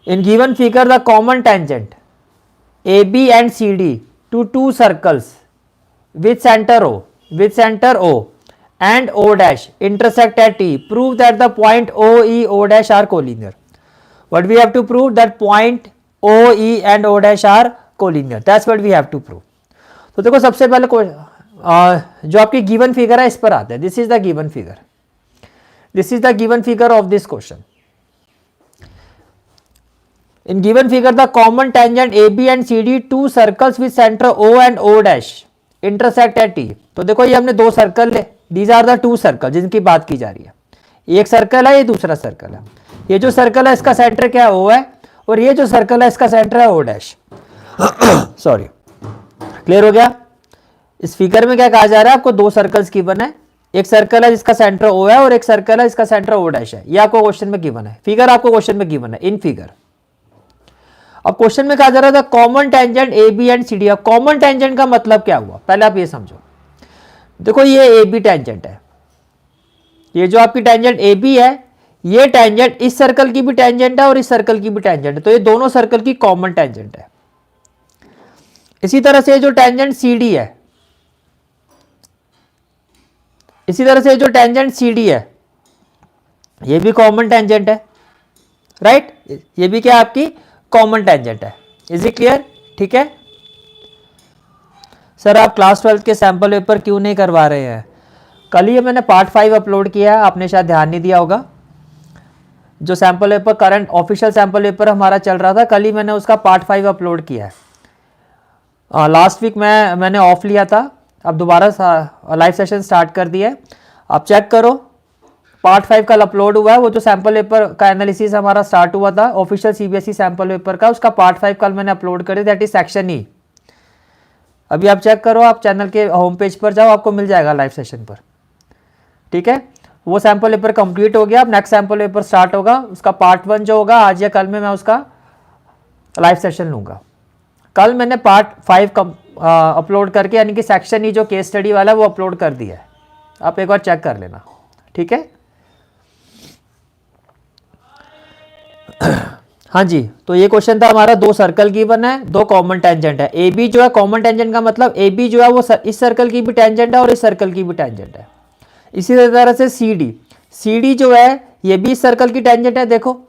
In given figure, the common tangent AB and CD to two circles with center O and O dash intersect at T. Prove that the point OE O dash are collinear. What we have to prove? That point OE and O dash are collinear. That's what we have to prove. तो देखो सबसे पहले जो आपकी given figure है इस पर आते हैं. This is the given figure. This is the given figure of this question. In given figure, the common tangent AB and CD, two circles with center O and O dash intersect at T. तो देखो ये हमने दो circle ले. These are the two circle जिनकी बात की जा रही है. एक सर्कल है, ये दूसरा सर्कल है. ये जो सर्कल है इसका सेंटर क्या है? O है. और ये जो सर्कल है इसका सेंटर है O डैश. सॉरी, क्लियर हो गया? इस फिगर में क्या कहा जा रहा है? आपको दो सर्कल्स गिवन है. एक सर्कल है जिसका सेंटर O है और एक सर्कल है जिसका सेंटर O डैश है. ये आपको क्वेश्चन में गिवन है. फिगर आपको क्वेश्चन में गिवन है इन फिगर. अब क्वेश्चन में कहा जा रहा था common tangent A B and C D. Common tangent का मतलब क्या हुआ? पहले आप ये समझो. देखो ये ए बी टेंजेंट है. ये जो आपकी टेंजेंट ए बी है, ये टेंजेंट इस सर्कल की भी टेंजेंट है और इस सर्कल की भी टेंजेंट है. तो ये दोनों सर्कल की कॉमन टेंजेंट है. इसी तरह से जो टेंजेंट सी डी है, इसी तरह से जो टेंजेंट सी डी है, ये भी कॉमन टेंजेंट है. राइट? ये भी क्या आपकी कॉमन टेंजेंट है. Is it clear? ठीक है सर. आप क्लास 12 के सैंपल पेपर क्यों नहीं करवा रहे हैं? कल ही मैंने पार्ट 5 अपलोड किया है, आपने शायद ध्यान नहीं दिया होगा. जो sample paper current official sample paper हमारा चल रहा था, कल ही मैंने उसका पार्ट 5 अपलोड किया है. लास्ट वीक मैंने ऑफ लिया था. अब दोबारा लाइव सेशन स्टार्ट कर दिया है. आप चेक करो, पार्ट 5 कल अपलोड हुआ है. वो जो सैंपल पेपर का एनालिसिस हमारा स्टार्ट हुआ था ऑफिशियल सीबीएसई सैंपल पेपर का, उसका पार्ट 5 कल मैंने अपलोड कर दिया. That is section E. अभी आप चेक करो, आप चैनल के होम पेज पर जाओ, आपको मिल जाएगा लाइव सेशन पर. ठीक है, वो सैंपल पेपर कंप्लीट हो गया. अब नेक्स्ट सैंपल पेपर स्टार्ट होगा. उसका पार्ट 1 जो होगा आज या कल में मैं उसका लाइव सेशन लूंगा. कल मैंने पार्ट 5 अपलोड करके, यानी कि सेक्शन ई जो केस स्टडी वाला है वो अपलोड कर दिया है. आप एक बार चेक कर लेना. ठीक है. हाँ जी, तो ये क्वेश्चन था हमारा. दो सर्कल गिवन है, दो कॉमन टेंजेंट है. ए बी जो है कॉमन टेंजेंट का मतलब ए बी जो है वो इस सर्कल की भी टेंजेंट है और इस सर्कल की भी टेंजेंट है. इसी तरह से सी डी जो है ये भी इस सर्कल की टेंजेंट है देखो,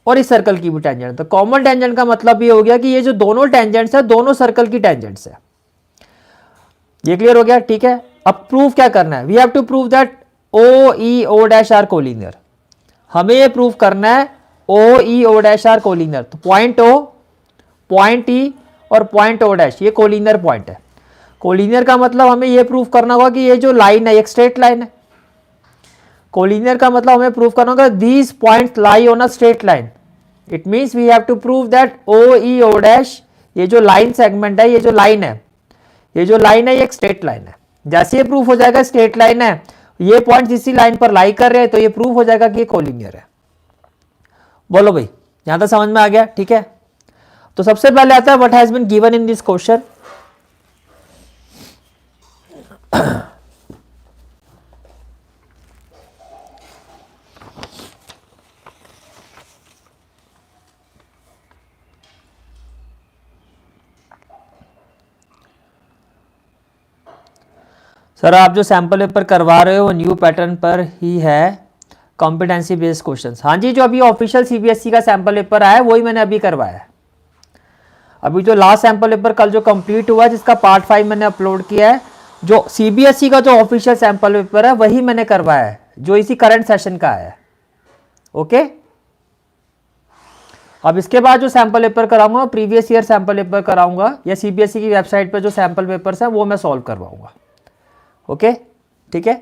और इस सर्कल की भी टेंजेंट है. तो कॉमन टेंजेंट का मतलब ये हो गया कि ये जो दोनों टेंजेंट्स है दोनों सर्कल की टेंजेंट्स है. ये क्लियर हो गया? ठीक है. अब प्रूफ क्या करना है? We have to prove that O E O dash are collinear. हमें ये प्रूफ करना है O E O dash are collinear. तो पॉइंट ओ, पॉइंट ई और पॉइंट ओ डैश ये कोलिनियर पॉइंट है. कोलिनियर का मतलब हमें ये प्रूफ करना होगा कि ये जो लाइन है एक स्ट्रेट लाइन है. कोलिनियर का मतलब हमें प्रूफ करना होगा these points lie on a straight line. It means we have to prove that O E O dash, ये जो लाइन सेगमेंट है, ये जो लाइन है, ये जो लाइन है ये एक स्ट्रेट लाइन है. जैसे ये प्रूफ हो जाएगा स्ट्रेट लाइन है, ये पॉइंट्स इसी लाइन पर लाई कर रहे हैं, तो ये प्रूफ हो जाएगा कि ये कोलिनियर है. बोलो भाई, यहां तक समझ में आ गया? ठीक है. तो सबसे पहले आता है what has been given in this question. Sir आप जो सैंपल पेपर करवा रहे हो न्यू पैटर्न पर ही है, कॉम्पिटेंसी बेस्ड क्वेश्चंस. हाँ जी, जो अभी ऑफिशियल सीबीएसई का सैंपल पेपर आया है वही मैंने अभी करवाया है. अभी जो लास्ट सैंपल पेपर कल जो कंप्लीट हुआ है जिसका पार्ट 5 मैंने अपलोड किया है, जो सीबीएसई का जो ऑफिशियल सैंपल पेपर है वही मैंने करवाया है, जो इसी करंट सेशन का है. ओके. अब इसके बाद जो सैंपल पेपर कराऊंगा प्रीवियस ईयर सैंपल पेपर कराऊंगा, या सीबीएसई की वेबसाइट पर जो सैंपल पेपर्स हैं वो मैं सॉल्व करवाऊंगा. ओके. ठीक है.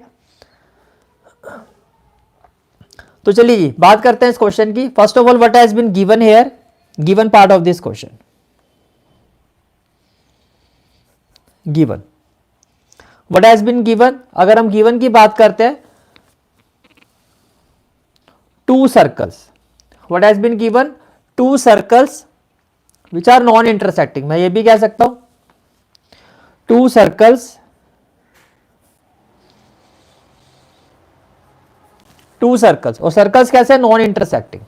तो चलिए जी बात करते हैं इस क्वेश्चन की. First of all what has been given here, given part of this question. Given, what has been given. अगर हम गिवन की बात करते हैं, two circles. What has been given? Two circles which are non intersecting. मैं ये भी कह सकता हूं टू सर्कल्स, टू सर्कल्स. और सर्कल्स कैसे? Non intersecting.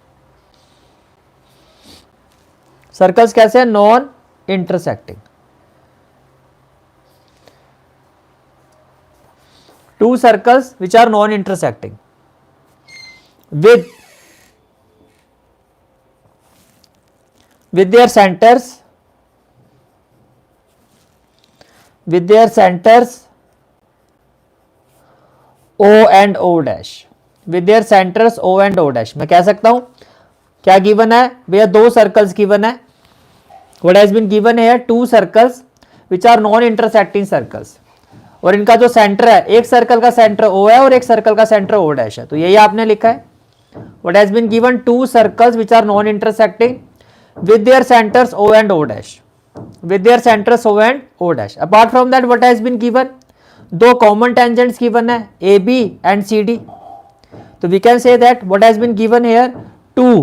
सर्कल्स कैसे हैं? Non intersecting. Two circles which are non intersecting with their centers O and O dash, with their centers O and O dash। मैं कह सकता हूं क्या गिवन है भैया? दो सर्कल्स गिवन है। व्हाट हैज बीन गिवन है? Two circles which are non intersecting circles, और इनका जो सेंटर है, एक सर्कल का सेंटर O है और एक सर्कल का सेंटर O डैश है, तो यही आपने लिखा है। What has been given? Two circles which are non intersecting with their centers O and O dash, with their centers O and O dash। apart from that what has been given? दो common tangents given है, AB and CD। तो we can say that what has been given here? two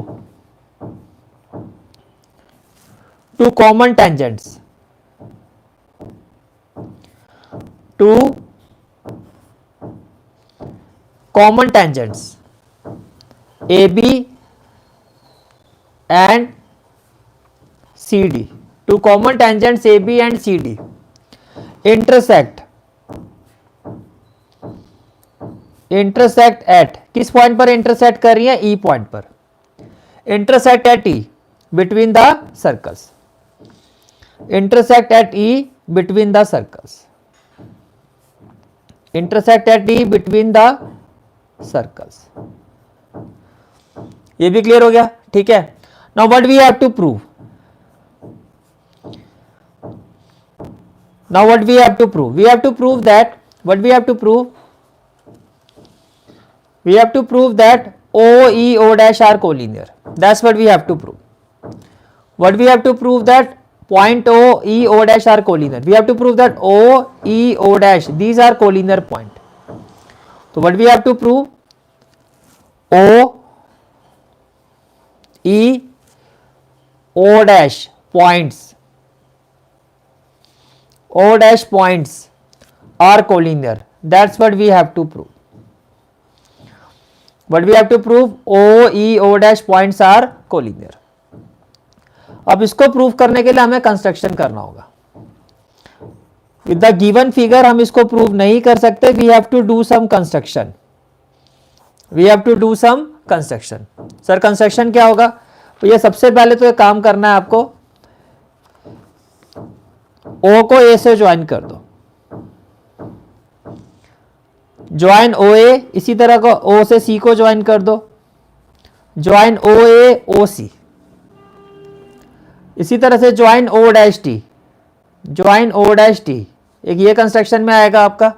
common tangents, two common tangents AB and CD, two common tangents AB and CD intersect at, किस point पर intersect कर रही है? E point पर। intersect at E between the circles, intersect at E between the circles, intersect at E between the circles। ये भी clear हो गया, ठीक है। Now what we have to prove? Now what we have to prove? We have to prove that, what we have to prove? We have to prove that O, E, O dash are collinear. That's what we have to prove. What we have to prove? That point O, E, O dash are collinear. We have to prove that O, E, O dash, these are collinear point. So what we have to prove? O, E, O dash points, O dash points are collinear. That's what we have to prove. What we have to prove? O, E, O dash points are collinear। अब इसको prove करने के लिए हमें construction करना होगा। With the given figure हम इसको प्रूव नहीं कर सकते। We have to do some construction, we have to do some construction. Sir construction क्या होगा? तो ये सबसे पहले तो एक काम करना है आपको, O को A से ज्वाइन कर दो, ज्वाइन OA, इसी तरह को O से C को ज्वाइन कर दो, ज्वाइन OA OC, इसी तरह से join O dash T, join O dash T, एक ये कंस्ट्रक्शन में आएगा आपका,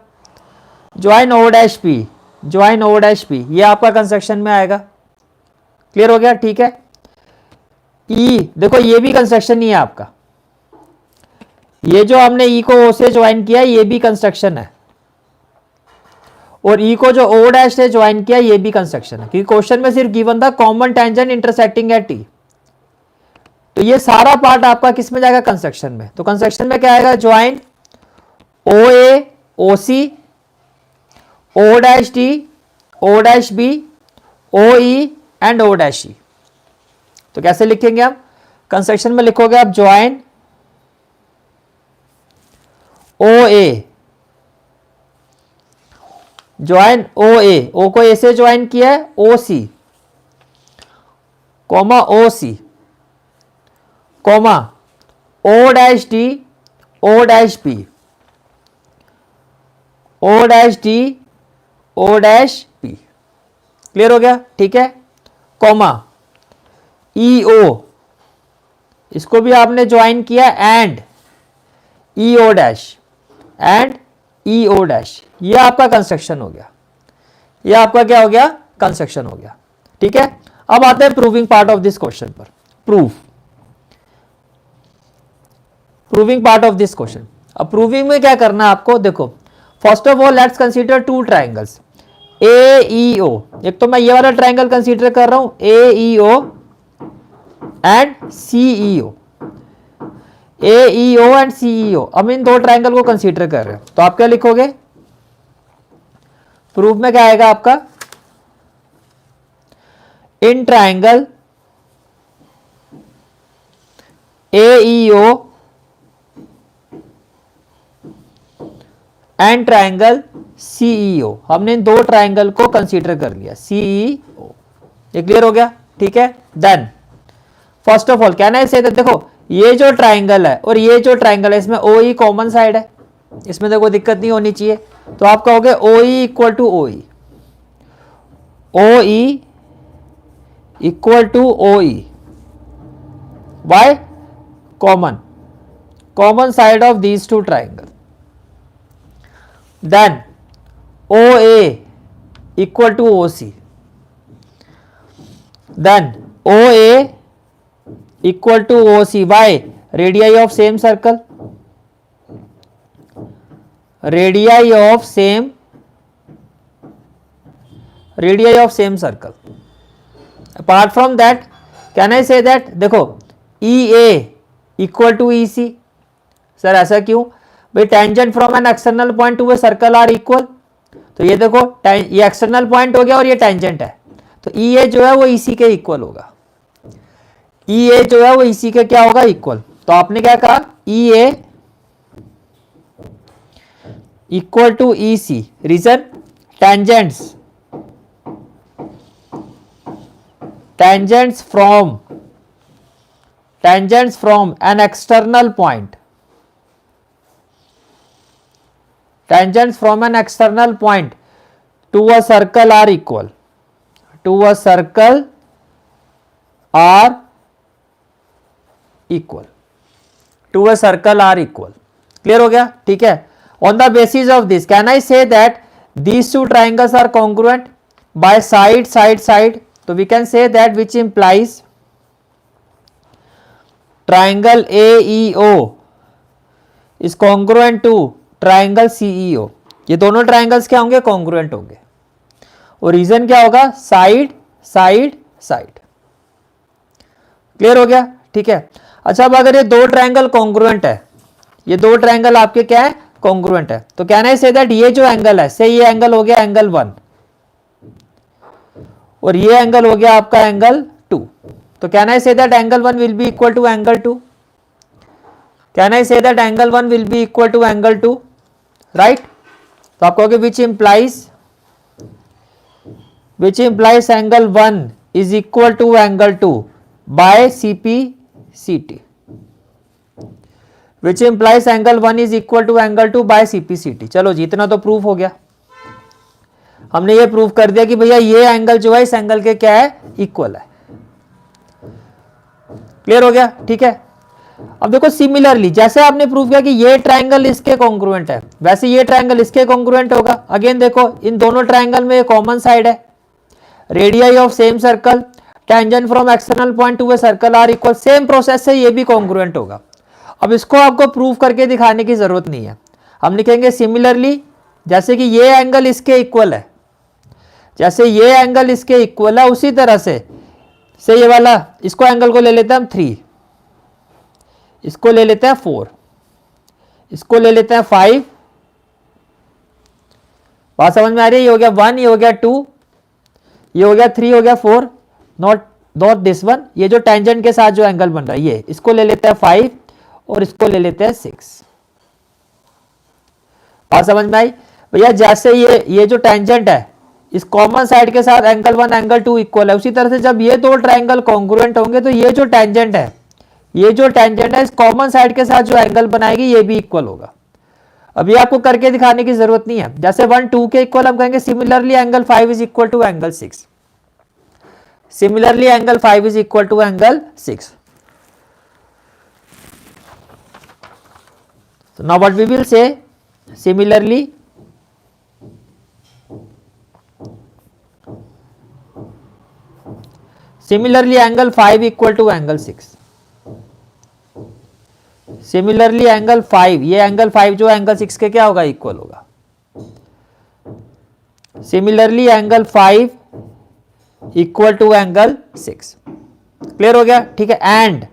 join O dash P, join O dash P, ये आपका कंस्ट्रक्शन में आएगा। क्लियर हो गया, ठीक है। E देखो ये भी कंस्ट्रक्शन ही है आपका, ये जो हमने E को O से ज्वाइन किया ये भी कंस्ट्रक्शन है, और E को जो O डैश से ज्वाइन किया ये भी कंस्ट्रक्शन है, क्योंकि क्वेश्चन में सिर्फ गिवन था common tangent intersecting at T। तो ये सारा पार्ट आपका किस में जाएगा? कंस्ट्रक्शन में। तो कंस्ट्रक्शन में क्या आएगा? Join OA OC, O dash T, O dash B, OE and O dash E। तो कैसे लिखेंगे आप? कंस्ट्रक्शन में लिखोगे आप join OA, join OA, O को A से ज्वाइन किया है, OC comma OC comma O dash T, O dash B, O dash T, O dash B। Clear हो गया, ठीक है। कॉमा EO, इसको भी आपने ज्वाइन किया, and EO dash and EO dash, ये आपका कंस्ट्रक्शन हो गया, ये आपका क्या हो गया? कंस्ट्रक्शन हो गया, ठीक है। अब आते हैं proving part of this question पर। Proving part of this question. अब प्रूविंग में क्या करना है आपको? देखो first of all let's consider two triangles AEO। एक तो मैं ये वाला ट्राइंगल कंसीडर कर रहा हूं AEO and CEO, AEO and CEO। अब इन दो ट्राइंगल को कंसीडर कर रहे हैं, तो आप क्या लिखोगे? प्रूफ में क्या आएगा आपका? In triangle AEO and triangle CEO, हमने इन दो ट्राइंगल को कंसीडर कर लिया, CEO। ये क्लियर हो गया, ठीक है। देन फर्स्ट ऑफ ऑल कहना है, देखो ये जो ट्राइंगल है और ये जो ट्राइंगल है इसमें OE कॉमन साइड है, इसमें देखो दिक्कत नहीं होनी चाहिए। तो आप कहोगे OE equal to OE, OE equal to OE, why? Common side of these two triangle. Then OA equal to OC, then OA equal to OC, why? Radii of same circle, radii of same circle. Apart from that, can I say that देखो EA equal to EC, sir ऐसा क्यों भाई? Tangent from an external point to a circle are equal, तो ये देखो ये external point हो गया और ये टेंजेंट है, तो EA जो है वो EC के इक्वल होगा, EA जो है वो EC के क्या होगा? इक्वल। तो आपने क्या कहा? EA equal to EC, reason tangents from an external point, tangents from an external point to a circle are equal, clear हो गया, ठीक है। On the basis of this can I say that these two triangles are congruent by side, तो we can say that which implies triangle AEO is congruent to triangle CEO। ये दोनों triangles क्या होंगे? Congruent होंगे। और reason क्या होगा? Side. Clear हो गया, ठीक है। अच्छा, अब अगर ये दो ट्राइंगल कॉन्ग्रुएंट है, ये दो ट्राइंगल आपके क्या है? कॉन्ग्रुएंट है, तो कैन आई से दैट ये जो एंगल है, से ये एंगल हो गया एंगल 1 और ये एंगल हो गया आपका एंगल 2, तो can I say that angle 1 will be equal to angle 2, can I say that angle 1 will be equal to angle 2, right? तो आप कहोगे which implies angle 1 is equal to angle 2 by CPCT, which implies angle 1 is equal to angle 2 by CPCT। चलो जी, इतना तो proof हो गया, हमने ये प्रूफ कर दिया कि भैया ये एंगल जो है इस एंगल के क्या है? इक्वल है। क्लियर हो गया, ठीक है। अब देखो सिमिलरली जैसे आपने प्रूव किया कि ये ट्राइंगल इसके कॉन्ग्रुएंट है, वैसे ये ट्राइंगल इसके कॉन्ग्रुएंट होगा। अगेन देखो इन दोनों ट्राइंगल में कॉमन साइड है, radii of same circle, tangent from external point to a circle are equal, same process से ये भी कॉन्ग्रुएंट होगा। अब इसको आपको प्रूव करके दिखाने की जरूरत नहीं है, हम लिखेंगे सिमिलरली जैसे कि ये एंगल इसके इक्वल है, जैसे ये एंगल इसके इक्वल है उसी तरह से ये वाला इसको एंगल को ले लेते हैं हम 3, इसको ले लेते हैं 4, इसको ले लेते हैं 5, बात समझ में आ रही है? ये हो गया 1, ये हो गया 2, ये हो गया 3, हो गया 4, नॉट दिस वन। ये जो टेंजेंट के साथ जो एंगल बन रहा है ये, इसको ले लेते हैं 5 और इसको ले लेते हैं 6। बात समझ में आई भैया? जैसे ये जो टेंजेंट है इस कॉमन साइड के साथ एंगल 1 एंगल 2 इक्वल है, उसी तरह से जब ये दो ट्राइंगल कॉन्ग्रुएंट होंगे तो ये जो टेंजेंट है इस कॉमन साइड के साथ जो एंगल बनाएगी ये भी इक्वल होगा। अभी आपको करके दिखाने की जरूरत नहीं है, जैसे 1 2 के इक्वल हम कहेंगे similarly angle 5 is equal to angle 6, similarly angle 5 is equal to angle 6। So now what we will say, similarly angle 5 equal to angle 6, similarly angle 5, ये एंगल 5 जो एंगल 6 के क्या होगा? इक्वल होगा। Similarly angle 5 equal to angle 6। Clear हो गया, ठीक है। And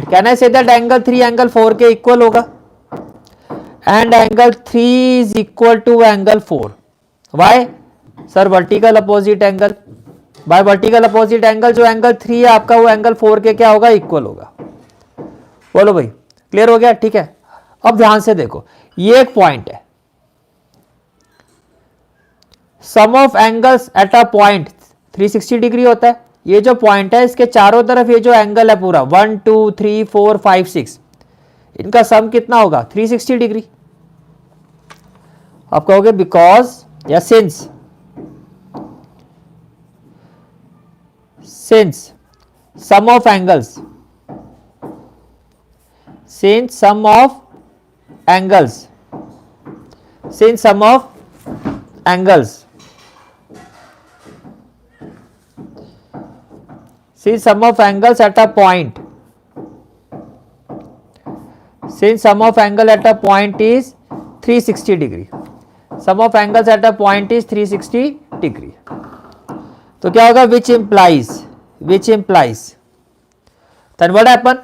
can I say that angle 3 angle 4 के इक्वल होगा, and angle 3 is equal to angle 4, why? Sir vertical opposite angle, by vertical opposite angle, जो एंगल 3 है आपका वो एंगल 4 के क्या होगा, इक्वल होगा। बोलो भाई, क्लियर हो गया? ठीक है, अब ध्यान से देखो, ये एक पॉइंट है, sum of angles at a point 360 degree होता है। ये जो पॉइंट है इसके चारों तरफ ये जो एंगल है पूरा 1 2 3 4 5 6, इनका सम कितना होगा, 360 डिग्री। आप कहोगे बिकॉज या since sum of angles, since sum of angles since sum of angles since sum of angles at a point since sum of angle at a point is 360 degree, sum of angles at a point is 360 degree, तो क्या होगा, which implies then what happen,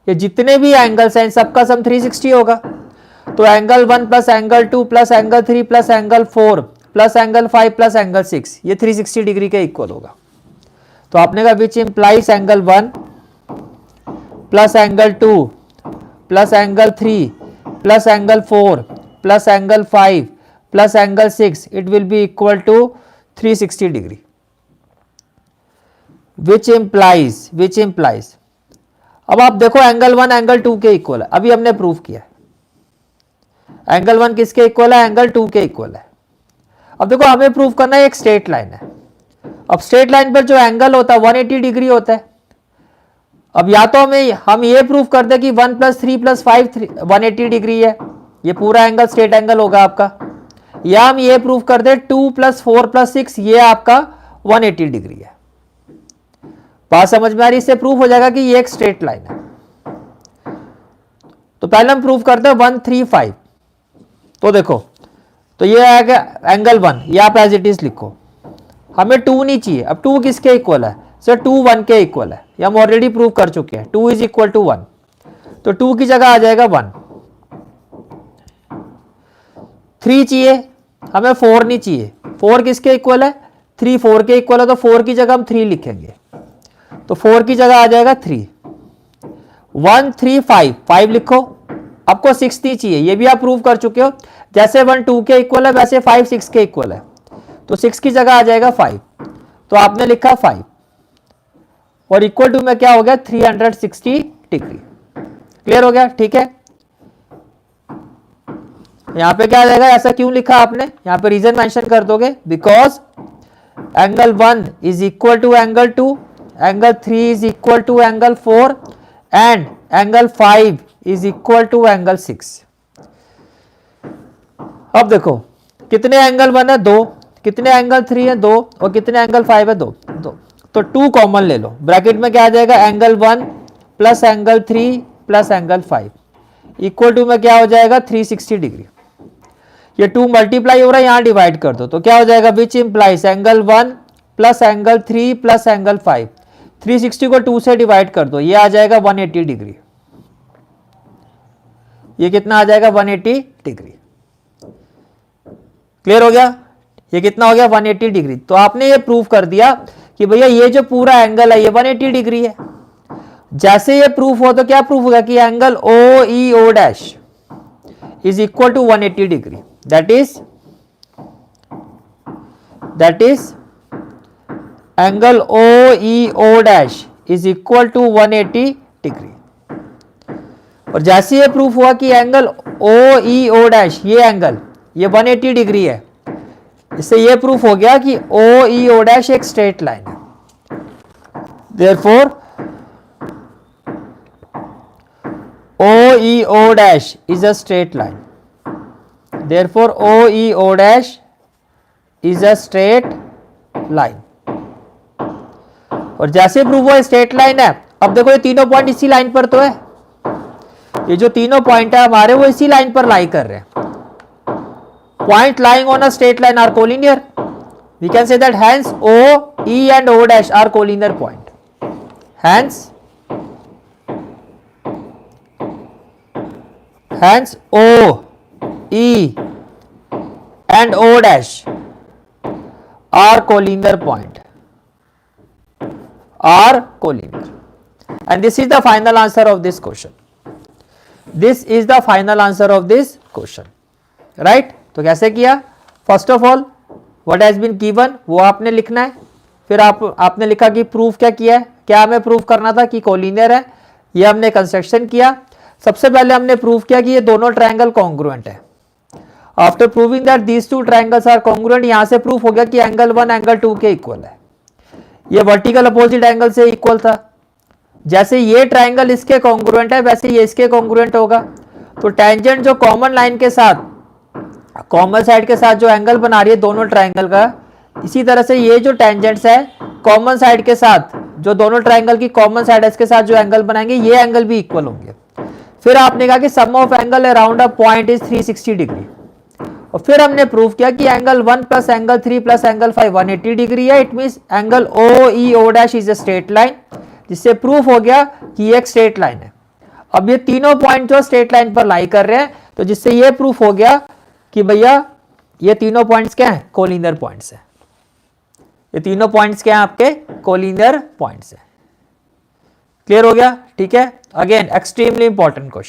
ये जितने भी angles हैं सबका सम 360 होगा। तो angle 1 plus angle 2 plus angle 3 plus angle 4 plus angle 5 plus angle 6, ये 360 डिग्री के इक्वल होगा। तो आपने कहा which implies angle 1 plus angle 2 plus angle 3 plus angle 4 plus angle 5 plus angle 6, it will be equal to 360 degree. Which implies अब आप देखो angle 1 angle 2 के इक्वल है, अभी हमने प्रूफ किया है एंगल 1 किसके इक्वल है, एंगल 2 के इक्वल है। अब देखो हमें प्रूफ करना है एक स्ट्रेट लाइन है। अब स्ट्रेट लाइन पर जो एंगल होता है 180 डिग्री होता है। अब या तो हम ये प्रूफ कर दे कि 1 प्लस 3 प्लस 5 180 डिग्री है, ये पूरा एंगल स्ट्रेट एंगल होगा आपका, या हम ये प्रूफ कर दे 2 प्लस 4 प्लस 6 ये आपका 180 डिग्री है। बात समझ में आ रही? इससे प्रूफ हो जाएगा कि ये एक स्ट्रेट लाइन है। तो पहले हम प्रूफ करते हैं 1 3 5। तो देखो, तो ये आएगा एंगल 1, ये आप एज इट इज लिखो, हमें 2 नहीं चाहिए। अब 2 किसके इक्वल है, सर 2 1 के इक्वल है, ये हम ऑलरेडी प्रूव कर चुके हैं, 2 इज इक्वल टू 1, तो 2 की जगह आ जाएगा 1। 3 चाहिए हमें, 4 नहीं चाहिए, 4 किसके इक्वल है, 3 4 के इक्वल है, तो 4 की जगह हम 3 लिखेंगे, तो 4 की जगह आ जाएगा 3। 1 3 5 5 लिखो, आपको 6 नहीं चाहिए, ये भी आप प्रूव कर चुके हो, जैसे 1 2 के इक्वल है वैसे 5 6 के इक्वल है, तो 6 की जगह आ जाएगा 5, तो आपने लिखा 5 और इक्वल टू में क्या हो गया 360 डिग्री। क्लियर हो गया? ठीक है, यहां पे क्या आ जाएगा, ऐसा क्यों लिखा आपने, यहां पे रीजन मेंशन कर दोगे, because angle 1 is equal to angle 2, angle 3 is equal to angle 4 and angle 5 is equal to angle 6। अब देखो कितने एंगल 1 है, 2, कितने एंगल 3 है, 2, और कितने एंगल 5 है, 2 2, तो 2 कॉमन ले लो, ब्रैकेट में क्या आ जाएगा, angle 1 plus angle 3 plus angle 5 equal to में क्या हो जाएगा 360 डिग्री। ये 2 मल्टीप्लाई हो रहा है, यहां डिवाइड कर दो, तो क्या हो जाएगा, विच implies angle 1 plus angle 3 plus angle 5, 360 को 2 से डिवाइड कर दो, ये आ जाएगा 180 डिग्री। ये कितना आ जाएगा 180 डिग्री। क्लियर हो गया? ये कितना हो गया 180 डिग्री। तो आपने ये प्रूव कर दिया कि भैया ये जो पूरा एंगल है ये 180 डिग्री है। जैसे ये प्रूफ हो तो क्या प्रूफ होगा कि angle O E O dash is equal to 180 degree, that is angle O E O dash is equal to 180 degree. और जैसे ये प्रूफ हुआ कि angle O E O dash ये एंगल ये 180 डिग्री है, इससे ये प्रूफ हो गया कि ओ ई ओ डैश एक स्ट्रेट लाइन है। Therefore O E O dash is a straight line, therefore O E O dash is a straight line. और जैसे प्रूफ हुआ स्ट्रेट लाइन है, अब देखो ये तीनों पॉइंट इसी लाइन पर तो है, ये जो तीनों पॉइंट है हमारे वो इसी लाइन पर लाई कर रहे हैं। Point lying on a straight line are collinear. We can say that hence O, E and O dash are collinear point. Hence O, E and O dash are collinear point. are collinear. And this is the final answer of this question. This is the final answer of this question. Right? तो कैसे किया? First of all what has been given वो आपने लिखना है, फिर आपने लिखा कि प्रूफ क्या किया है, क्या हमें प्रूफ करना था कि कोलिनियर है, ये हमने कंस्ट्रक्शन किया। सबसे पहले हमने प्रूफ किया कि ये दोनों ट्रायंगल कॉन्ग्रुएंट है। After proving that these two triangles are congruent, यहां से प्रूफ हो गया कि एंगल 1 एंगल 2 के इक्वल है। ये वर्टिकल अपोजिट एंगल से इक्वल था। जैसे ये ट्रायंगल इसके कॉन्ग्रुएंट है वैसे ये इसके कॉन्ग्रुएंट होगा। तो टेंजेंट जो कॉमन लाइन के साथ, कॉमन साइड के साथ जो एंगल बना रही है दोनों ट्रायंगल का, इसी तरह से ये जो टेंजेंट्स है कॉमन साइड के साथ, जो दोनों ट्रायंगल की कॉमन साइड है इसके साथ जो एंगल बनाएंगे ये एंगल भी इक्वल होंगे। फिर आपने कहा कि sum of angle around a point is 360 degree, और फिर हमने प्रूफ किया कि angle 1 plus angle 3 plus angle 5 180 degree है। It means angle O E O dash is a straight line, जिससे प्रूफ हो गया कि ये एक स्ट्रेट लाइन है। अब ये तीनों पॉइंट जो स्ट्रेट लाइन पर लाई कर रहे हैं, तो जिससे ये प्रूफ हो गया कि भैया ये तीनों पॉइंट्स क्या हैं, कोलिनियर पॉइंट्स हैं। ये तीनों पॉइंट्स क्या हैं आपके, कोलिनियर पॉइंट्स हैं। क्लियर हो गया? ठीक है। Again extremely important question.